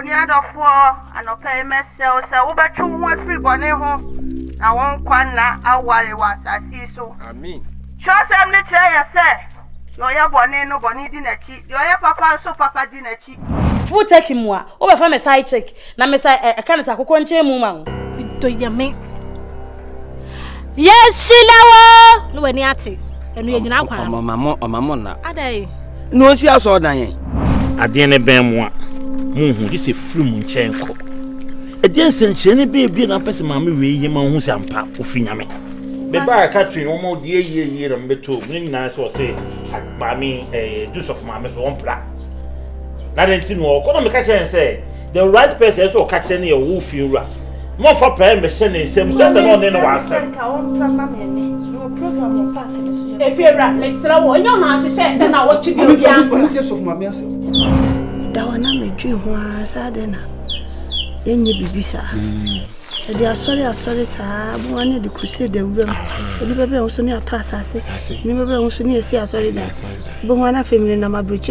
Oniadofo anope mesel se wo betwe ho afri bone ho na won kwan na aware wasasi so amen twasem ne kire ya se yo ya bone no bone di na chi yo ya papa so papa di na chi fu take mu a wo be fa me side check na me say e kan sa kokko nche mu ma to yame yes shilawo no wani ate enu ye nyina kwan omamo na adai no si aso dan yen ade ne ben mu a muhu di se firi mu nchenko ade nsenche ne be na pese ma me we ye ma hu se ampa ofinyame be ba ka twi o mo die ye ram beto ni na so se ba mi do of ma me so on pla na den ti no ko no me ka chen say the right person so ka chen ne ye wo fiura mo fa pra me chen ne sem so se no ne no wa asem ka on papa me ne no program on park ne so efiura me sra wo nyo na ahye se na wo twi bi o dia oni ti so ma me ase da wana me dwi ho asa de na yenye bibisa edi asori sa bu wane de crusade de wura edi bebe ho so ni ato asase ni bebe ho so ni esi asori da bu wana family na ma preach